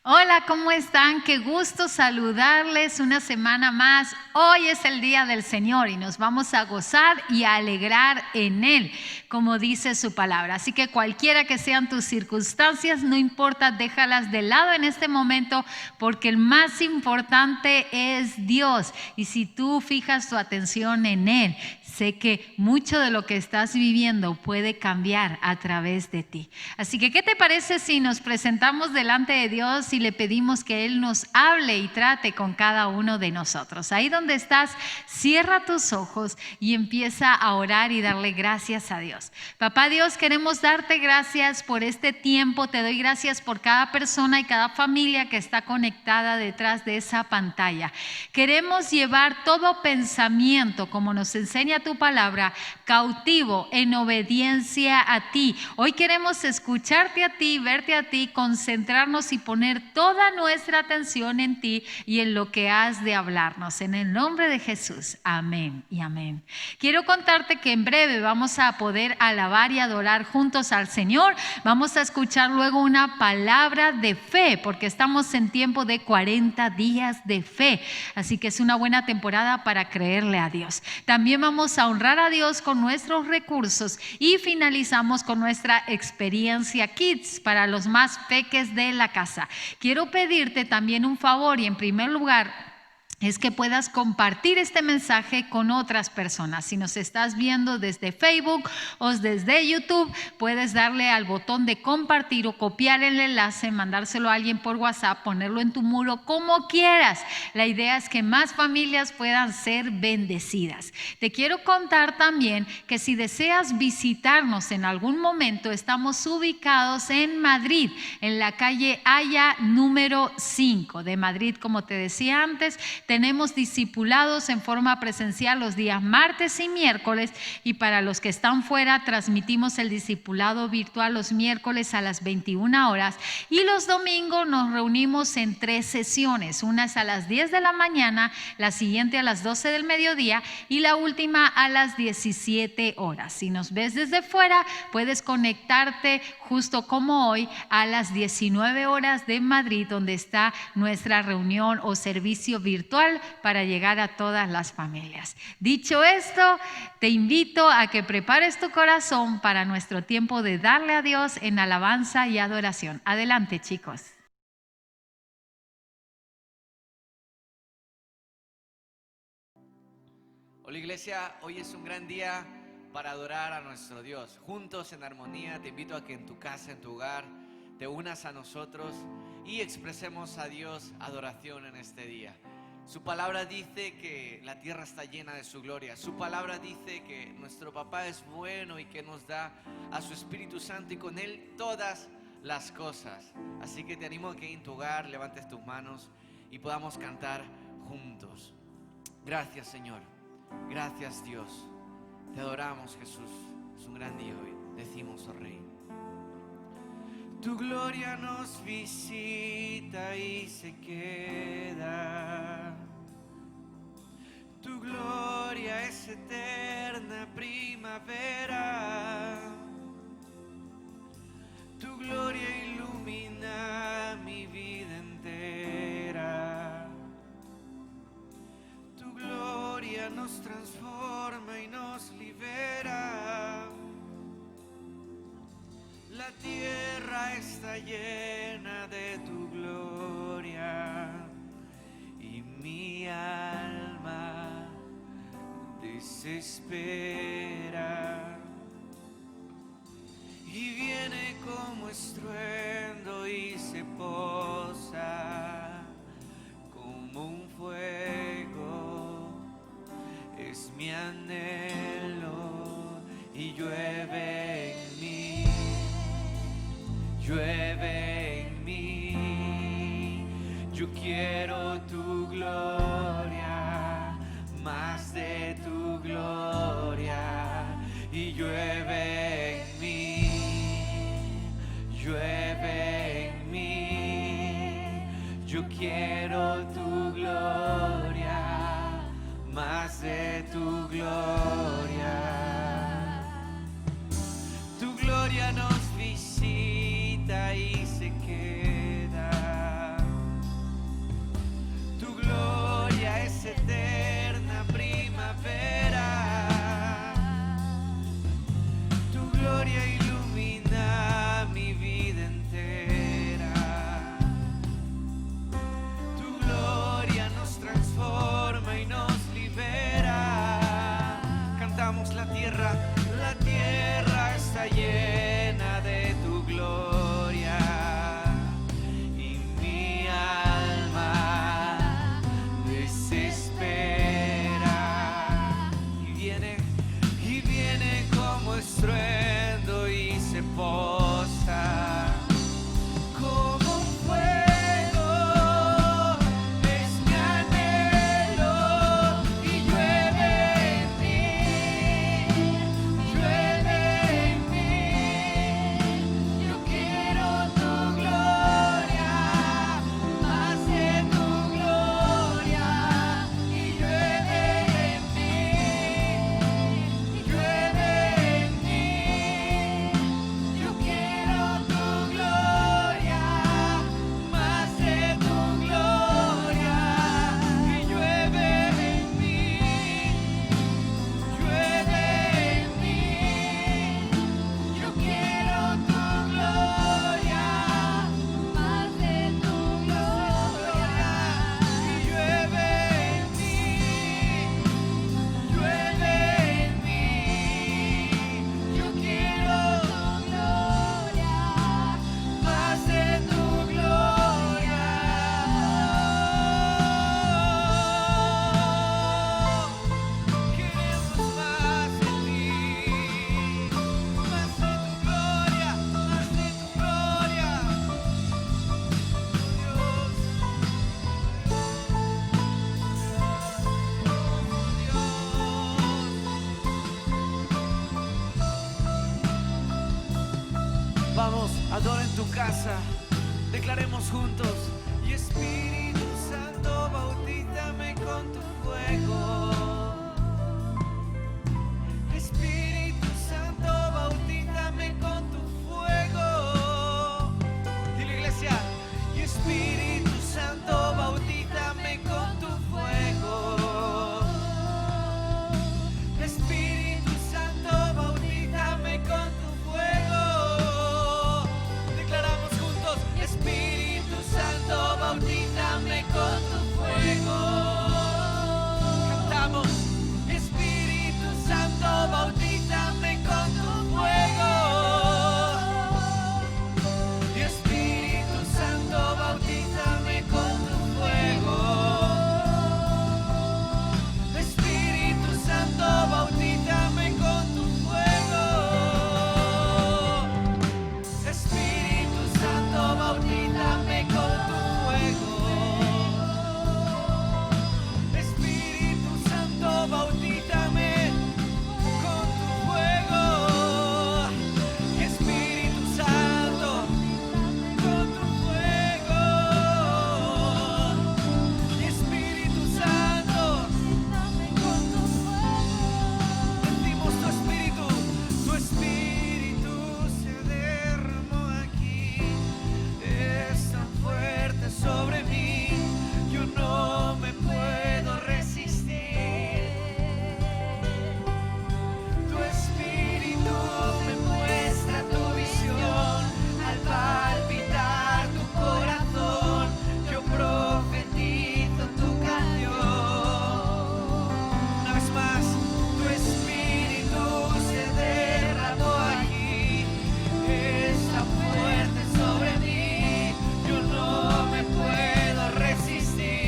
Hola, ¿cómo están? Qué gusto saludarles una semana más. Hoy es el día del Señor y nos vamos a gozar y a alegrar en Él, como dice su palabra. Así que cualquiera que sean tus circunstancias, no importa, déjalas de lado en este momento, porque el más importante es Dios. Y si tú fijas tu atención en Él, sé que mucho de lo que estás viviendo puede cambiar a través de ti. Así que, ¿qué te parece si nos presentamos delante de Dios y le pedimos que Él nos hable y trate con cada uno de nosotros? Ahí donde estás, cierra tus ojos y empieza a orar y darle gracias a Dios. Papá Dios, queremos darte gracias por este tiempo. Te doy gracias por cada persona y cada familia que está conectada detrás de esa pantalla. Queremos llevar todo pensamiento, como nos enseña tu palabra, cautivo en obediencia a ti. Hoy queremos escucharte a ti, verte a ti, concentrarnos y poner toda nuestra atención en ti y en lo que has de hablarnos. En el nombre de Jesús, amén y amén. Quiero contarte que en breve vamos a poder alabar y adorar juntos al Señor. Vamos a escuchar luego una palabra de fe, porque estamos en tiempo de 40 días de fe. Así que es una buena temporada para creerle a Dios. También vamos a honrar a Dios con nuestros recursos y finalizamos con nuestra experiencia Kids para los más peques de la casa. Quiero pedirte también un favor y en primer lugar es que puedas compartir este mensaje con otras personas. Si nos estás viendo desde Facebook o desde YouTube, puedes darle al botón de compartir o copiar el enlace, mandárselo a alguien por WhatsApp, ponerlo en tu muro, como quieras. La idea es que más familias puedan ser bendecidas. Te quiero contar también que si deseas visitarnos en algún momento, estamos ubicados en Madrid, en la calle Haya número 5 de Madrid, como te decía antes. Tenemos discipulados en forma presencial los días martes y miércoles, y para los que están fuera transmitimos el discipulado virtual los miércoles a las 21 horas y los domingos nos reunimos en 3 sesiones. Una es a las 10 de la mañana, la siguiente a las 12 del mediodía y la última a las 17 horas. Si nos ves desde fuera, puedes conectarte justo como hoy a las 19 horas de Madrid, donde está nuestra reunión o servicio virtual para llegar a todas las familias. Dicho esto, te invito a que prepares tu corazón para nuestro tiempo de darle a Dios en alabanza y adoración. Adelante, chicos. Hola iglesia, hoy es un gran día para adorar a nuestro Dios. Juntos en armonía, te invito a que en tu casa, en tu hogar, te unas a nosotros y expresemos a Dios adoración en este día. Su palabra dice que la tierra está llena de su gloria. Su palabra dice que nuestro papá es bueno y que nos da a su Espíritu Santo y con él todas las cosas. Así que te animo a que en tu hogar levantes tus manos y podamos cantar juntos. Gracias, Señor. Gracias, Dios. Te adoramos, Jesús. Es un gran día hoy. Decimos, oh Rey. Tu gloria nos visita y se queda. Tu gloria es eterna primavera. Tu gloria ilumina mi vida entera. Tu gloria nos transforma y nos libera. La tierra está llena de tu gloria y mi alma desespera. Y viene como estruendo y se posa como un fuego. Es mi anhelo y llueve en mí. Llueve en mí, yo quiero tu gloria, más de tu gloria, y llueve en mí, llueve en mí, yo quiero tu gloria, más de tu gloria. Tu gloria nos visita y se queda. adora en tu casa. Declaremos juntos. Y Espíritu Santo, bautízame con tu fuego. Espíritu Santo, bautízame con tu fuego. Dile, iglesia. Y Espíritu Santo, bautízame con tu fuego. Espíritu Santo, bautízame con tu fuego. Declaramos juntos. Espíritu Santo, bautízame con tu fuego. Cantamos. Espíritu Santo, bautízame con tu fuego. Y Espíritu Santo, bautízame con tu fuego. Espíritu Santo, bautízame con tu fuego. Espíritu Santo, bautízame con tu fuego. Espíritu Santo, bautízame con tu fuego. Y Espíritu Santo, con tu fuego. Y Espíritu Santo, con tu fuego. Sentimos tu espíritu se derramó aquí. Es tan fuerte sobre mí, yo no me puedo resistir. Tu espíritu me muestra tu visión al palpitar tu corazón. Yo profetizo tu canción. Una vez más, tu espíritu se derramó aquí. Es tan fuerte sobre mí, yo no me puedo resistir.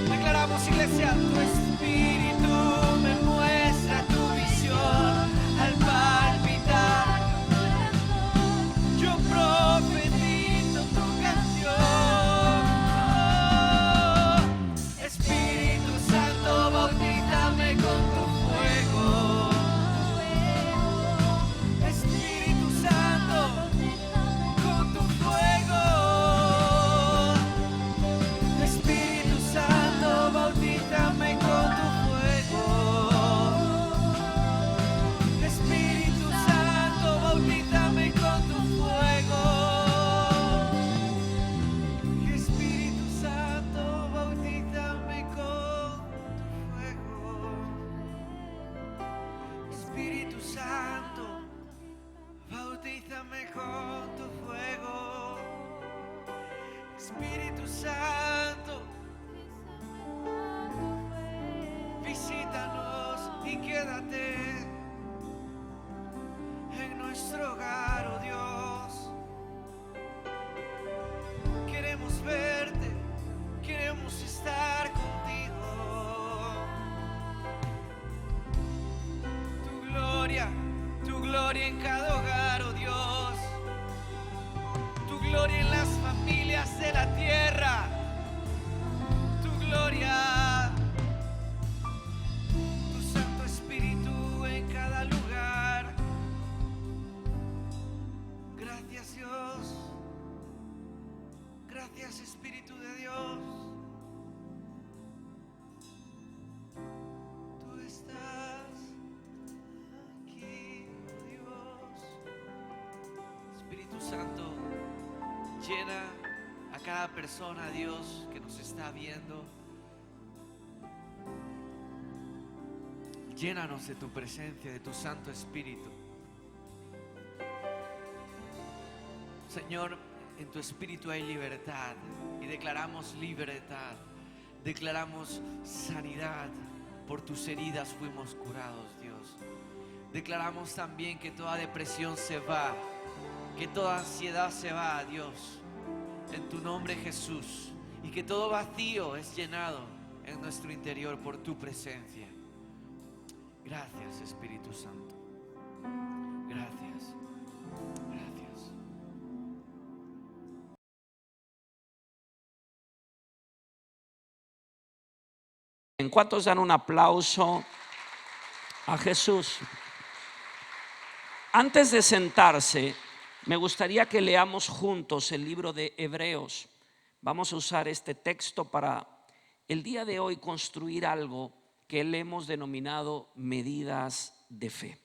Declaramos, iglesia, tu espíritu me muestra tu visión al palpitar. Yo profetizo tu canción. Espíritu Santo, bautízame con tu fuego. Espíritu Santo, con tu fuego. Espíritu Santo, bautízame con tu fuego. Espíritu Santo, bautízame con tu fuego. Espíritu Santo, bautízame con tu fuego. Espíritu Santo, bautízame con tu fuego. Espíritu Santo, visítanos y quédate en nuestro hogar, oh Dios. Queremos verte, queremos estar contigo. Tu gloria en cada hogar, oh Dios. Tu gloria en las familias de la tierra. Tu gloria, tu Santo Espíritu en cada lugar. Gracias, Dios. Gracias, Espíritu de Dios. Tú estás aquí, oh Dios. Espíritu Santo, llena a cada persona, Dios, que nos está viendo. Llénanos de tu presencia, de tu Santo Espíritu. Señor, en tu Espíritu hay libertad y declaramos libertad. Declaramos sanidad. Por tus heridas fuimos curados, Dios. Declaramos también que toda depresión se va, que toda ansiedad se va, Dios, en tu nombre, Jesús. Y que todo vacío es llenado en nuestro interior por tu presencia. Gracias, Espíritu Santo. Gracias. Gracias. ¿En cuántos dan un aplauso a Jesús? Antes de sentarse, Me gustaría que leamos juntos el libro de Hebreos. Vamos a usar este texto para el día de hoy construir algo que le hemos denominado medidas de fe.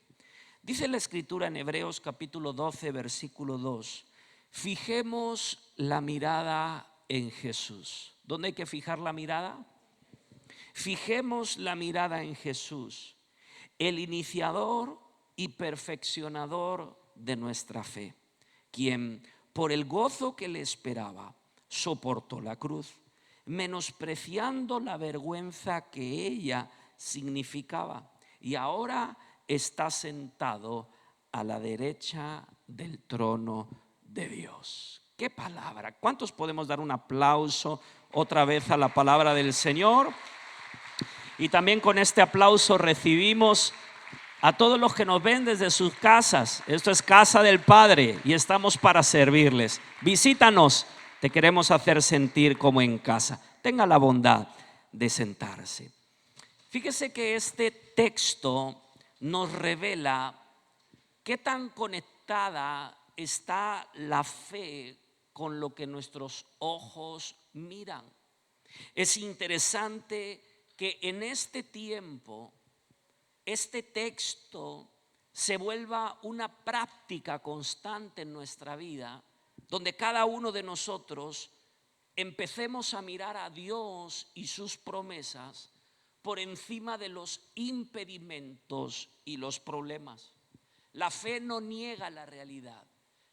Dice la escritura en Hebreos capítulo 12, versículo 2: fijemos la mirada en Jesús. ¿Dónde hay que fijar la mirada? Fijemos la mirada en Jesús, el iniciador y perfeccionador de nuestra fe, quien por el gozo que le esperaba soportó la cruz, menospreciando la vergüenza que ella significaba, y ahora está sentado a la derecha del trono de Dios. ¡Qué palabra! ¿Cuántos podemos dar un aplauso otra vez a la palabra del Señor? Y también con este aplauso recibimos a todos los que nos ven desde sus casas. Esto es casa del Padre y estamos para servirles. Visítanos, te queremos hacer sentir como en casa. Tenga la bondad de sentarse. Fíjese que este texto nos revela qué tan conectada está la fe con lo que nuestros ojos miran. Es interesante que en este tiempo este texto se vuelva una práctica constante en nuestra vida, donde cada uno de nosotros empecemos a mirar a Dios y sus promesas por encima de los impedimentos y los problemas. La fe no niega la realidad.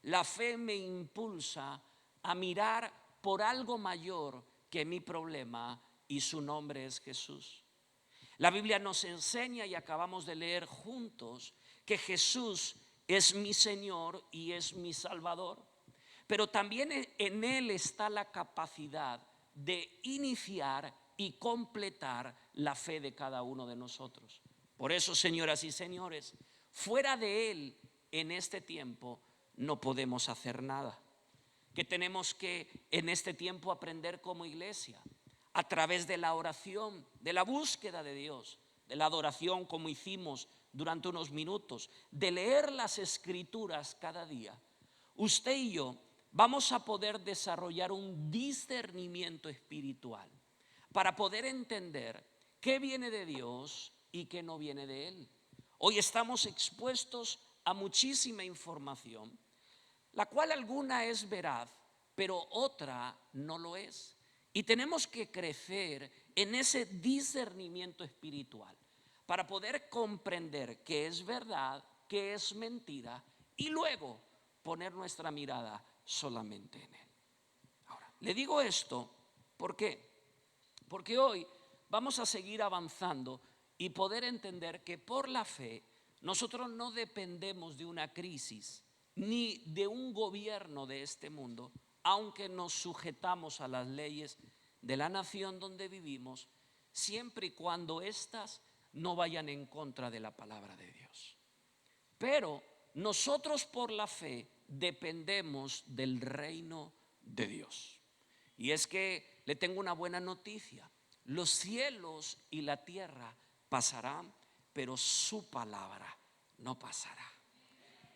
La fe me impulsa a mirar por algo mayor que mi problema, y su nombre es Jesús. La Biblia nos enseña, y acabamos de leer juntos, que Jesús es mi Señor y es mi Salvador. Pero también en Él está la capacidad de iniciar y completar la fe de cada uno de nosotros. Por eso, señoras y señores, fuera de Él en este tiempo no podemos hacer nada. Que tenemos que en este tiempo aprender como iglesia, a través de la oración, de la búsqueda de Dios, de la adoración como hicimos durante unos minutos, de leer las escrituras cada día. Usted y yo vamos a poder desarrollar un discernimiento espiritual para poder entender qué viene de Dios y qué no viene de Él. Hoy estamos expuestos a muchísima información, la cual alguna es veraz, pero otra no lo es. Y tenemos que crecer en ese discernimiento espiritual para poder comprender qué es verdad, qué es mentira, y luego poner nuestra mirada solamente en Él. Ahora, le digo esto, ¿por qué? Porque hoy vamos a seguir avanzando y poder entender que por la fe nosotros no dependemos de una crisis ni de un gobierno de este mundo, aunque nos sujetamos a las leyes de la nación donde vivimos, siempre y cuando éstas no vayan en contra de la palabra de Dios. Pero nosotros por la fe dependemos del reino de Dios. Y es que le tengo una buena noticia: los cielos y la tierra pasarán, pero su palabra no pasará.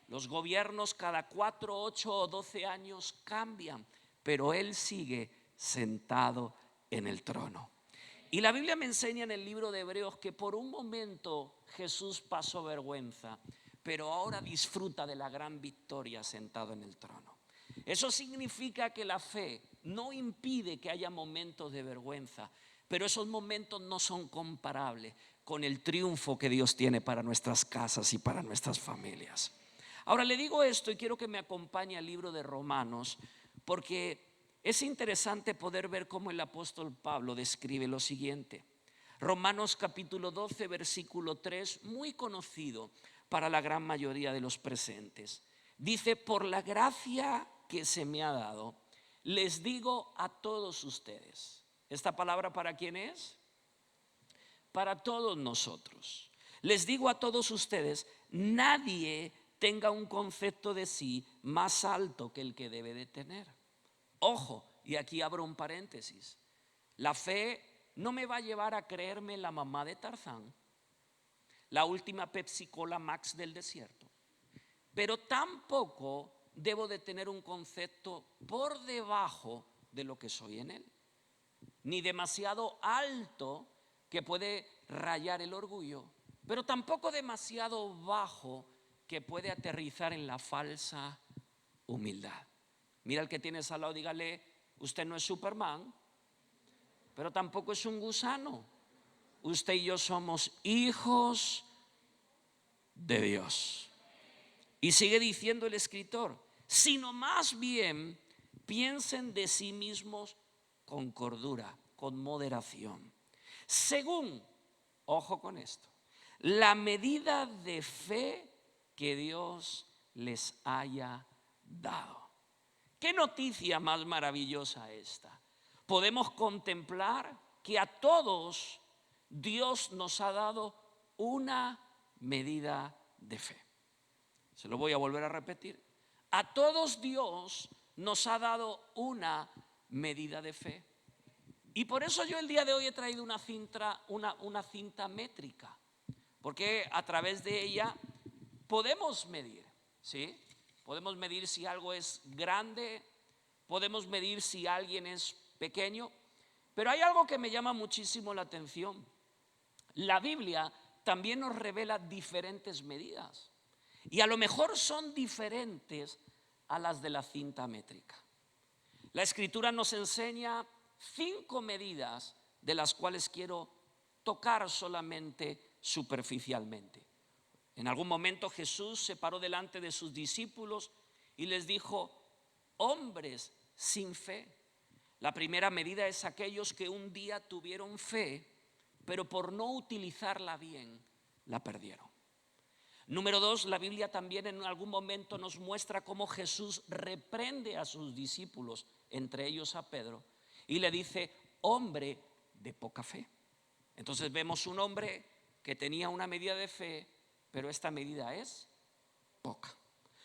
Los gobiernos cada 4, 8 o 12 años cambian, pero Él sigue sentado en el trono. Y la Biblia me enseña en el libro de Hebreos que por un momento Jesús pasó vergüenza, pero ahora disfruta de la gran victoria sentado en el trono. Eso significa que la fe no impide que haya momentos de vergüenza, pero esos momentos no son comparables con el triunfo que Dios tiene para nuestras casas y para nuestras familias. Ahora le digo esto y quiero que me acompañe al libro de Romanos, porque es interesante poder ver cómo el apóstol Pablo describe lo siguiente. Romanos capítulo 12, versículo 3, muy conocido para la gran mayoría de los presentes. Dice: por la gracia que se me ha dado, les digo a todos ustedes. ¿Esta palabra para quién es? Para todos nosotros. Les digo a todos ustedes, nadie tenga un concepto de sí más alto que el que debe de tener. Ojo, y aquí abro un paréntesis. La fe no me va a llevar a creerme la mamá de Tarzán, la última Pepsi Cola Max del desierto, pero tampoco debo de tener un concepto por debajo de lo que soy en Él, ni demasiado alto que puede rayar el orgullo, pero tampoco demasiado bajo que puede aterrizar en la falsa humildad. Mira al que tienes al lado, dígale: usted no es Superman, pero tampoco es un gusano. Usted y yo somos hijos de Dios. Y sigue diciendo el escritor: sino más bien piensen de sí mismos con cordura, con moderación, según, ojo con esto, la medida de fe que Dios les haya dado. ¿Qué noticia más maravillosa esta? Podemos contemplar que a todos Dios nos ha dado una medida de fe. Se lo voy a volver a repetir. A todos Dios nos ha dado una medida de fe. Y por eso yo el día de hoy he traído una cinta métrica, porque a través de ella podemos medir, ¿sí? Podemos medir si algo es grande, podemos medir si alguien es pequeño, pero hay algo que me llama muchísimo la atención. La Biblia también nos revela diferentes medidas, y a lo mejor son diferentes a las de la cinta métrica. La Escritura nos enseña 5 medidas, de las cuales quiero tocar solamente superficialmente. En algún momento Jesús se paró delante de sus discípulos y les dijo: hombres sin fe. La primera medida es aquellos que un día tuvieron fe, pero por no utilizarla bien, la perdieron. Número 2, la Biblia también en algún momento nos muestra cómo Jesús reprende a sus discípulos, entre ellos a Pedro, y le dice: hombre de poca fe. Entonces vemos un hombre que tenía una medida de fe, pero esta medida es poca.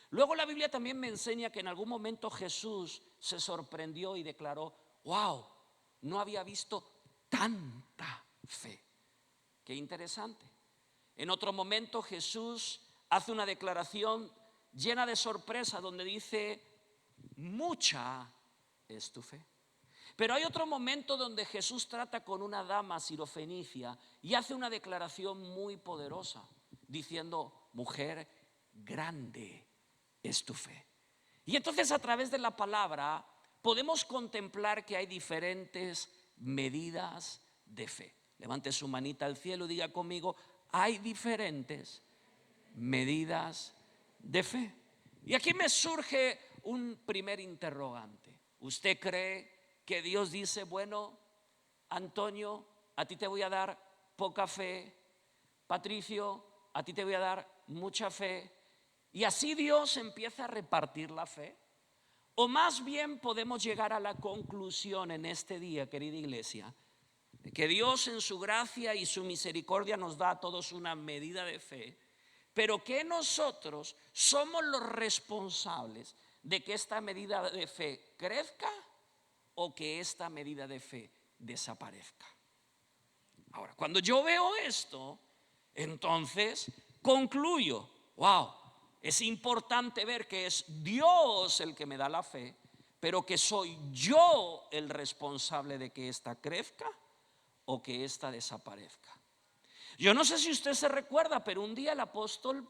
Luego la Biblia también me enseña que en algún momento Jesús se sorprendió y declaró: wow, no había visto tanta fe. Qué interesante. En otro momento Jesús hace una declaración llena de sorpresa donde dice: mucha es tu fe. Pero hay otro momento donde Jesús trata con una dama sirofenicia y hace una declaración muy poderosa, diciendo: mujer, grande es tu fe. Y entonces a través de la palabra podemos contemplar que hay diferentes medidas de fe. Levante su manita al cielo y diga conmigo: hay diferentes medidas de fe. Y aquí me surge un primer interrogante. ¿Usted cree que Dios dice: bueno, Antonio, a ti te voy a dar poca fe, Patricio, a ti te voy a dar mucha fe, y así Dios empieza a repartir la fe? O más bien podemos llegar a la conclusión en este día, querida iglesia, de que Dios en su gracia y su misericordia nos da a todos una medida de fe, pero que nosotros somos los responsables de que esta medida de fe crezca o que esta medida de fe desaparezca. Ahora, cuando yo veo esto, entonces concluyo: wow, es importante ver que es Dios el que me da la fe, pero que soy yo el responsable de que esta crezca o que esta desaparezca. Yo no sé si usted se recuerda, pero un día el apóstol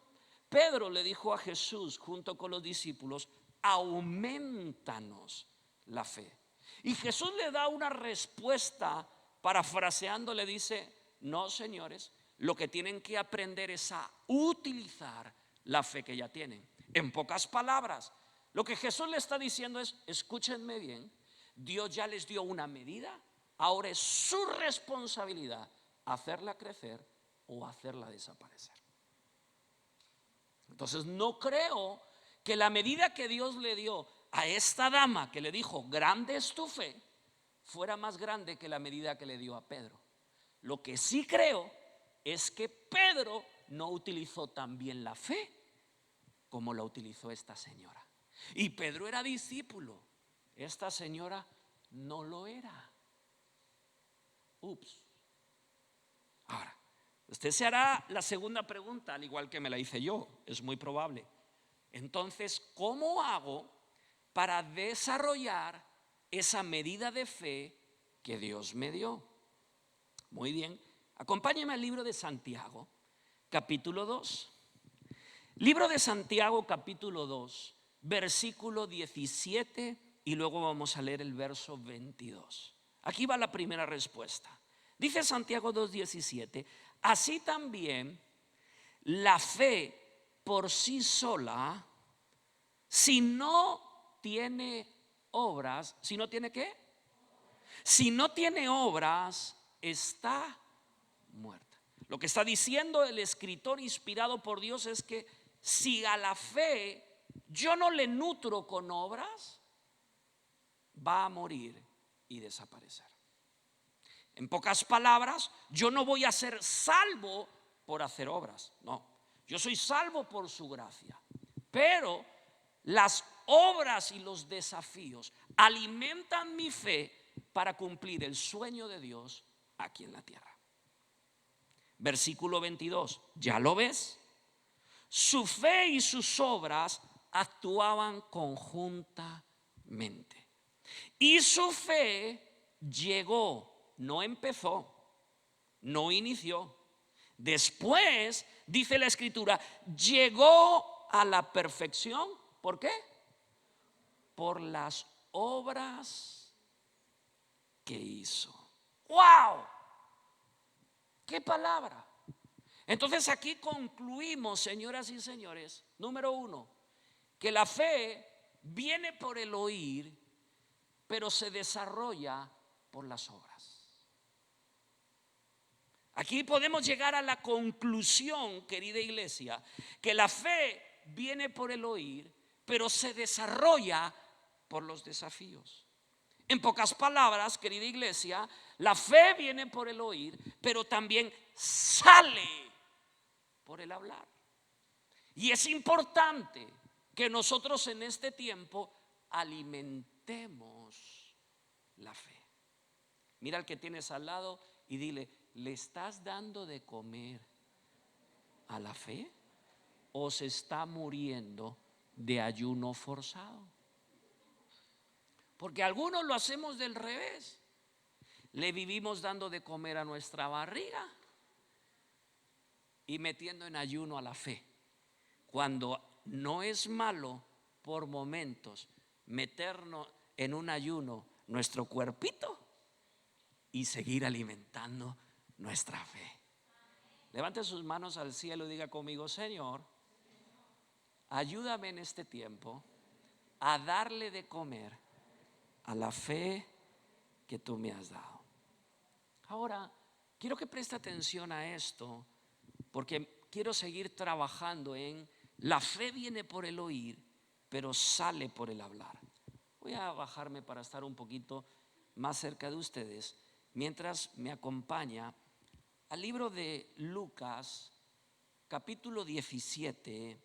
Pedro le dijo a Jesús junto con los discípulos: aumentanos la fe. Y Jesús le da una respuesta, parafraseando, le dice: no, señores, lo que tienen que aprender es a utilizar la fe que ya tienen. En pocas palabras, lo que Jesús le está diciendo es: escúchenme bien, Dios ya les dio una medida, ahora es su responsabilidad hacerla crecer o hacerla desaparecer. Entonces no creo que la medida que Dios le dio a esta dama, que le dijo: grande es tu fe, fuera más grande que la medida que le dio a Pedro. Lo que sí creo es que Pedro no utilizó tan bien la fe como la utilizó esta señora. Y Pedro era discípulo, esta señora no lo era. Ups. Ahora, usted se hará la segunda pregunta, al igual que me la hice yo, es muy probable. Entonces, ¿cómo hago para desarrollar esa medida de fe que Dios me dio? Muy bien, acompáñenme al libro de Santiago, capítulo 2. Libro de Santiago, capítulo 2, versículo 17, y luego vamos a leer el verso 22. Aquí va la primera respuesta. Dice Santiago 2:17: así también la fe por sí sola, si no tiene obras, ¿si no tiene qué? Si no tiene obras, está muerta. Lo que está diciendo el escritor inspirado por Dios es que si a la fe yo no le nutro con obras, va a morir y desaparecer. En pocas palabras, yo no voy a ser salvo por hacer obras, no. Yo soy salvo por su gracia, pero las obras y los desafíos alimentan mi fe para cumplir el sueño de Dios aquí en la tierra. Versículo 22, ¿ya lo ves? Su fe y sus obras actuaban conjuntamente. Y su fe llegó, no empezó, no inició. Después, dice la escritura, llegó a la perfección. ¿Por qué? Por las obras que hizo. ¡Wow! ¡Qué palabra! Entonces aquí concluimos, señoras y señores, número 1, que la fe viene por el oír, pero se desarrolla por las obras. Aquí podemos llegar a la conclusión, querida iglesia, que la fe viene por el oír, pero se desarrolla por los desafíos. En pocas palabras, querida iglesia, la fe viene por el oír, pero también sale por el hablar. Y es importante que nosotros en este tiempo alimentemos la fe. Mira al que tienes al lado y dile: ¿le estás dando de comer a la fe o se está muriendo de ayuno forzado? Porque algunos lo hacemos del revés. Le vivimos dando de comer a nuestra barriga y metiendo en ayuno a la fe, cuando no es malo por momentos meternos en un ayuno nuestro cuerpito y seguir alimentando nuestra fe. Levante sus manos al cielo y diga conmigo: Señor, ayúdame en este tiempo a darle de comer a la fe que tú me has dado. Ahora, quiero que preste atención a esto, porque quiero seguir trabajando en la fe viene por el oír, pero sale por el hablar. Voy a bajarme para estar un poquito más cerca de ustedes mientras me acompaña al libro de Lucas, capítulo 17,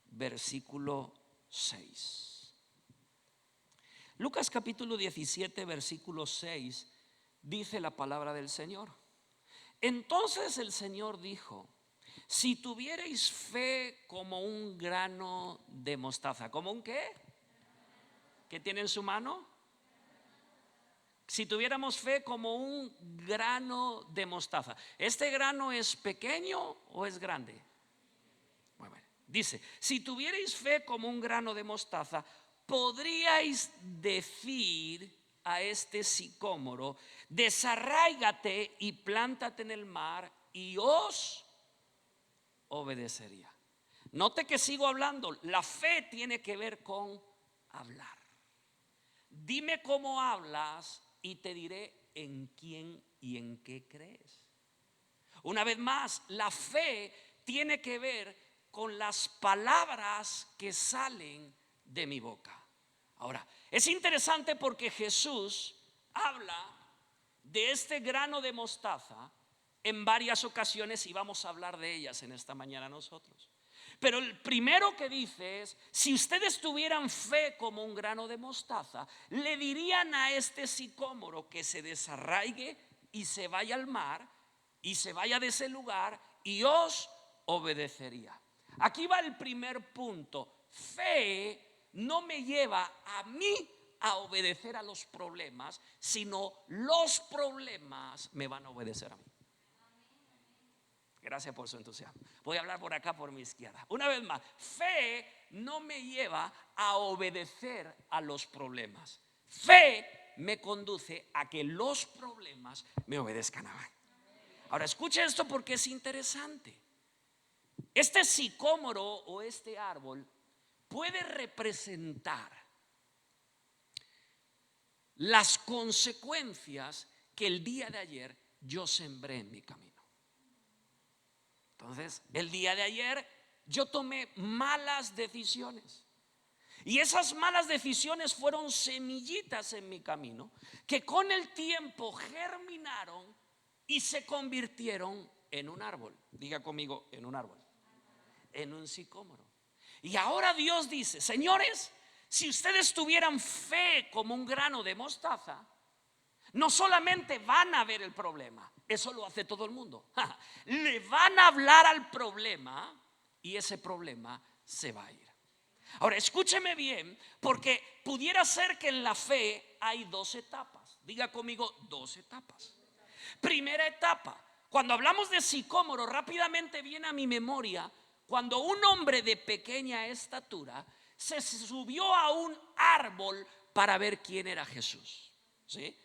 versículo 6. Lucas capítulo 17, versículo 6, dice la palabra del Señor. Entonces el Señor dijo: si tuvierais fe como un grano de mostaza. ¿Como un qué? ¿Qué tiene en su mano? Si tuviéramos fe como un grano de mostaza. ¿Este grano es pequeño o es grande? Muy bien. Dice: si tuvierais fe como un grano de mostaza, podríais decir a este sicómoro: desarráigate y plántate en el mar, y os obedecería. Note que sigo hablando. La fe tiene que ver con hablar. Dime cómo hablas y te diré en quién y en qué crees. Una vez más, la fe tiene que ver con las palabras que salen de mi boca. Ahora, es interesante porque Jesús habla de este grano de mostaza en varias ocasiones y vamos a hablar de ellas en esta mañana nosotros. Pero el primero que dice es: si ustedes tuvieran fe como un grano de mostaza, le dirían a este sicómoro que se desarraigue y se vaya al mar y se vaya de ese lugar, y os obedecería. Aquí va el primer punto: fe no me lleva a mí a obedecer a los problemas, sino los problemas me van a obedecer a mí. Gracias por su entusiasmo. Voy a hablar por acá, por mi izquierda. Una vez más, fe no me lleva a obedecer a los problemas. Fe me conduce a que los problemas me obedezcan a mí. Ahora escuche esto porque es interesante. Este sicómoro o este árbol puede representar las consecuencias que el día de ayer yo sembré en mi camino. Entonces, el día de ayer yo tomé malas decisiones. Y esas malas decisiones fueron semillitas en mi camino que con el tiempo germinaron y se convirtieron en un árbol. Diga conmigo, en un árbol, en un sicómoro. Y ahora Dios dice: señores, si ustedes tuvieran fe como un grano de mostaza, no solamente van a ver el problema, eso lo hace todo el mundo. Le van a hablar al problema y ese problema se va a ir. Ahora escúcheme bien, porque pudiera ser que en la fe hay dos etapas. Diga conmigo, dos etapas. Primera etapa, cuando hablamos de sicómoro, rápidamente viene a mi memoria cuando un hombre de pequeña estatura se subió a un árbol para ver quién era Jesús, ¿sí?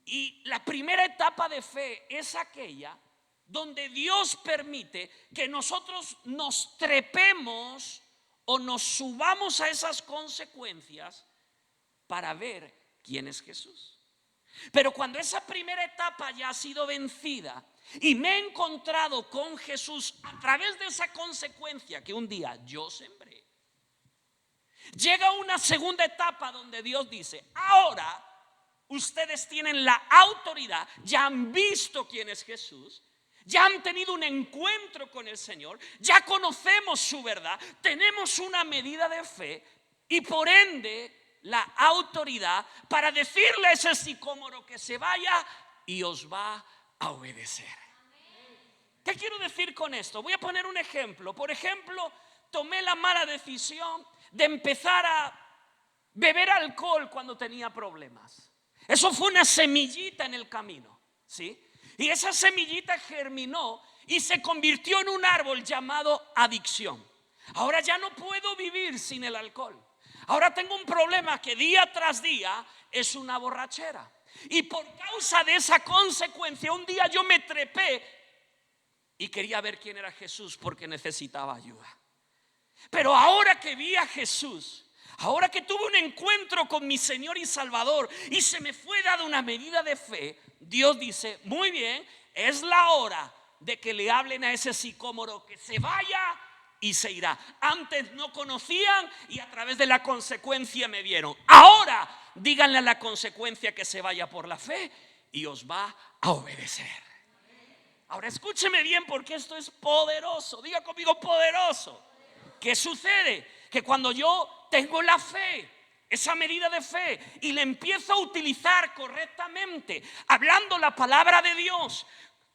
Y la primera etapa de fe es aquella donde Dios permite que nosotros nos trepemos o nos subamos a esas consecuencias para ver quién es Jesús. Pero cuando esa primera etapa ya ha sido vencida y me he encontrado con Jesús a través de esa consecuencia que un día yo sembré, llega una segunda etapa donde Dios dice: ahora ustedes tienen la autoridad, ya han visto quién es Jesús, ya han tenido un encuentro con el Señor, ya conocemos su verdad, tenemos una medida de fe y por ende la autoridad para decirle a ese sicómoro que se vaya y os va a obedecer. ¿Qué quiero decir con esto? Voy a poner un ejemplo. Por ejemplo, tomé la mala decisión de empezar a beber alcohol cuando tenía problemas. Eso fue una semillita en el camino, ¿sí? Y esa semillita germinó y se convirtió en un árbol llamado adicción. Ahora ya no puedo vivir sin el alcohol. Ahora tengo un problema que día tras día es una borrachera. Y por causa de esa consecuencia, un día yo me trepé y quería ver quién era Jesús porque necesitaba ayuda. Pero ahora que vi a Jesús, ahora que tuve un encuentro con mi Señor y Salvador y se me fue dada una medida de fe, Dios dice: muy bien, es la hora de que le hablen a ese sicómoro que se vaya y se irá. Antes no conocían y a través de la consecuencia me vieron. Ahora díganle a la consecuencia que se vaya por la fe y os va a obedecer. Ahora escúcheme bien porque esto es poderoso. Diga conmigo, poderoso. ¿Qué sucede? Que cuando yo tengo la fe, esa medida de fe, y la empiezo a utilizar correctamente, hablando la palabra de Dios,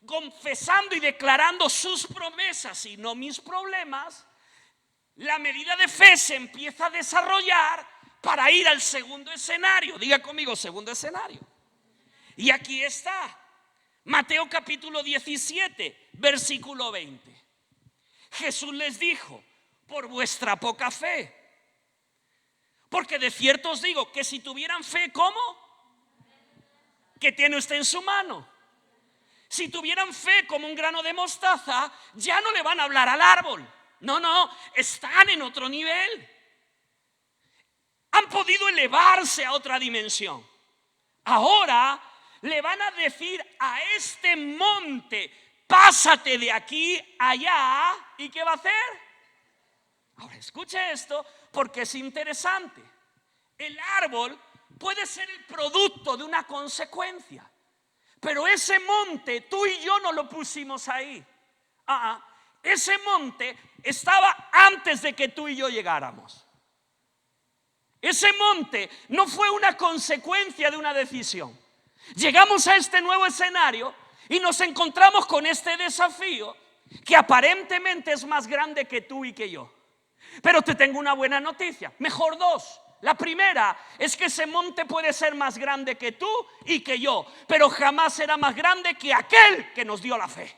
confesando y declarando sus promesas y no mis problemas, la medida de fe se empieza a desarrollar para ir al segundo escenario. Diga conmigo, segundo escenario. Y aquí está Mateo capítulo 17, versículo 20. Jesús les dijo: por vuestra poca fe, porque de cierto os digo que si tuvieran fe, ¿cómo? ¿Qué tiene usted en su mano? Si tuvieran fe como un grano de mostaza, ya no le van a hablar al árbol. No, están en otro nivel. Han podido elevarse a otra dimensión. Ahora le van a decir a este monte: pásate de aquí allá. ¿Y qué va a hacer? Ahora escuche esto porque es interesante. El árbol puede ser el producto de una consecuencia, pero ese monte tú y yo no lo pusimos ahí. Ese monte estaba antes de que tú y yo llegáramos. Ese monte no fue una consecuencia de una decisión. Llegamos a este nuevo escenario y nos encontramos con este desafío que aparentemente es más grande que tú y que yo. Pero te tengo una buena noticia, mejor dos. La primera es que ese monte puede ser más grande que tú y que yo, pero jamás será más grande que aquel que nos dio la fe.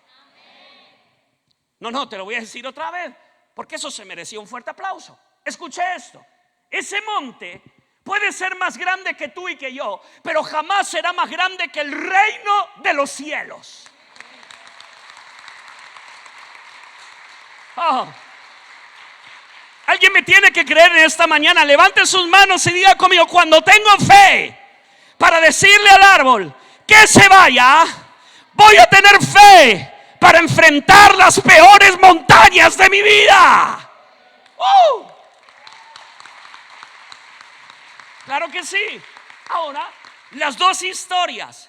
No, te lo voy a decir otra vez, porque eso se merecía un fuerte aplauso. Escuche esto: ese monte puede ser más grande que tú y que yo, pero jamás será más grande que el reino de los cielos. Alguien me tiene que creer en esta mañana. Levante sus manos y diga conmigo: cuando tengo fe para decirle al árbol que se vaya, voy a tener fe para enfrentar las peores montañas de mi vida. Claro que sí. Ahora, las dos historias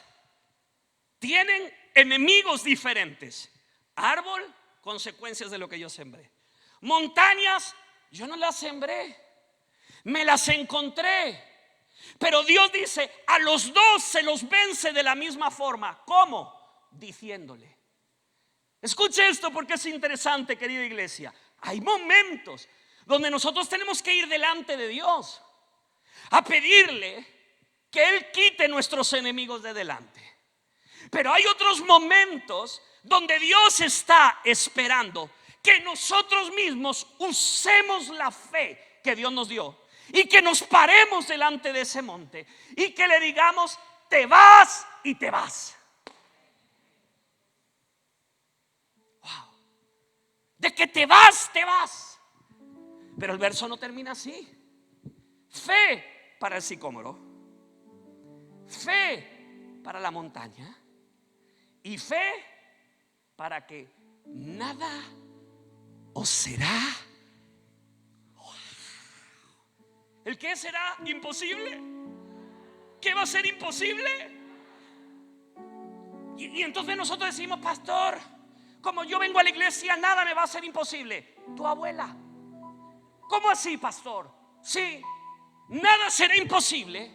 tienen enemigos diferentes. Árbol, consecuencias de lo que yo sembré. Montañas, yo no las sembré, me las encontré. Pero Dios dice: a los dos se los vence de la misma forma. ¿Cómo? Diciéndole. Escuche esto porque es interesante, querida iglesia. Hay momentos donde nosotros tenemos que ir delante de Dios a pedirle que Él quite nuestros enemigos de delante. Pero hay otros momentos donde Dios está esperando que nosotros mismos usemos la fe que Dios nos dio y que nos paremos delante de ese monte y que le digamos: te vas y te vas. Wow. De que te vas, te vas. Pero el verso no termina así. Fe para el sicómoro, fe para la montaña y fe para que nada os será. ¿El qué será imposible? ¿Qué va a ser imposible? Y entonces nosotros decimos: pastor, como yo vengo a la iglesia, nada me va a ser imposible. Tu abuela. ¿Cómo así, pastor? Sí, nada será imposible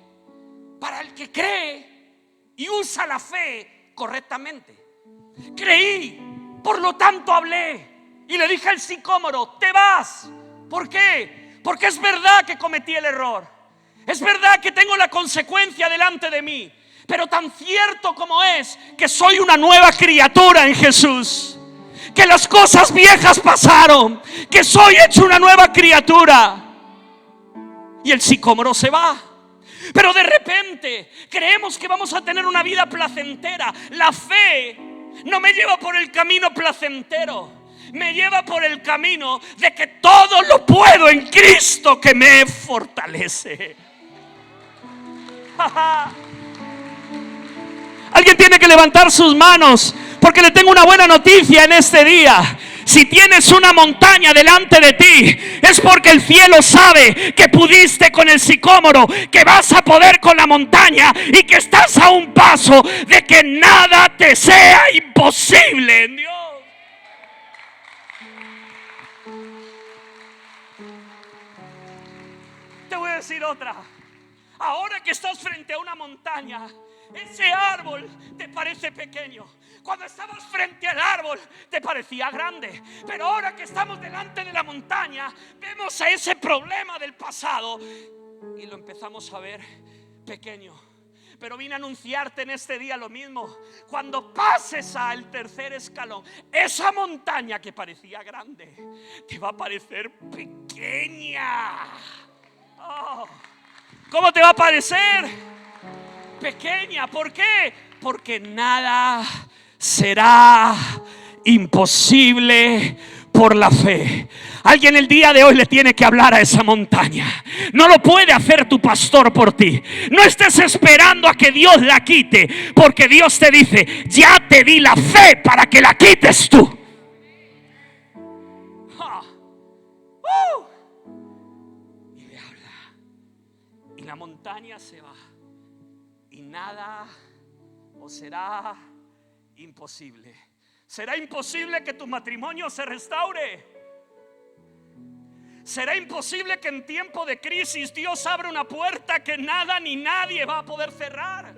para el que cree y usa la fe correctamente. Creí, por lo tanto hablé y le dije al sicómoro: te vas. ¿Por qué? Porque es verdad que cometí el error, es verdad que tengo la consecuencia delante de mí, pero tan cierto como es que soy una nueva criatura en Jesús, que las cosas viejas pasaron, que soy hecho una nueva criatura. Y el sicómoro se va. Pero de repente creemos que vamos a tener una vida placentera. La fe no me lleva por el camino placentero, me lleva por el camino de que todo lo puedo en Cristo que me fortalece. Alguien tiene que levantar sus manos, porque le tengo una buena noticia en este día. Si tienes una montaña delante de ti, es porque el cielo sabe que pudiste con el sicómoro, que vas a poder con la montaña y que estás a un paso de que nada te sea imposible en Dios. Te voy a decir otra. Ahora que estás frente a una montaña, ese árbol te parece pequeño. Cuando estabas frente al árbol te parecía grande, pero ahora que estamos delante de la montaña, vemos a ese problema del pasado y lo empezamos a ver pequeño. Pero vine a anunciarte en este día lo mismo. Cuando pases al tercer escalón, esa montaña que parecía grande te va a parecer pequeña. ¿Cómo te va a parecer? Pequeña. ¿Por qué? Porque nada será imposible por la fe. Alguien el día de hoy le tiene que hablar a esa montaña. No lo puede hacer tu pastor por ti. No estés esperando a que Dios la quite, porque Dios te dice: ya te di la fe para que la quites tú. Y le habla, y la montaña se va, y nada os será imposible. Será imposible que tu matrimonio se restaure. Será imposible que en tiempo de crisis Dios abra una puerta que nada ni nadie va a poder cerrar.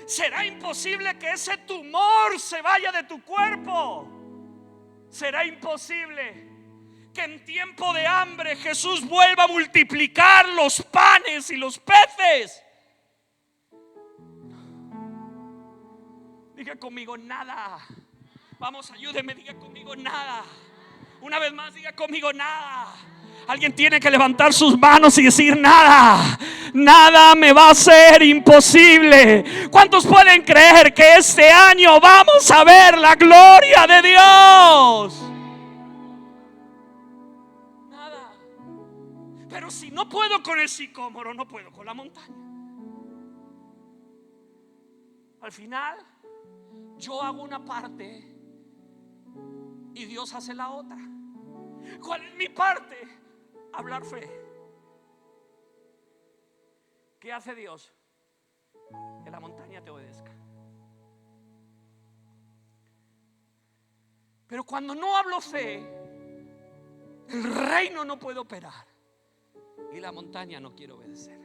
Será imposible que ese tumor se vaya de tu cuerpo. Será imposible que en tiempo de hambre Jesús vuelva a multiplicar los panes y los peces. Diga conmigo nada. Vamos, ayúdeme, diga conmigo nada. Una vez más, diga conmigo nada. Alguien tiene que levantar sus manos y decir nada. Nada me va a ser imposible. ¿Cuántos pueden creer que este año vamos a ver la gloria de Dios? Nada. Pero si no puedo con el sicómoro, no puedo con la montaña. Al final, yo hago una parte y Dios hace la otra. ¿Cuál es mi parte? Hablar fe. ¿Qué hace Dios? Que la montaña te obedezca. Pero cuando no hablo fe, el reino no puede operar y la montaña no quiere obedecer.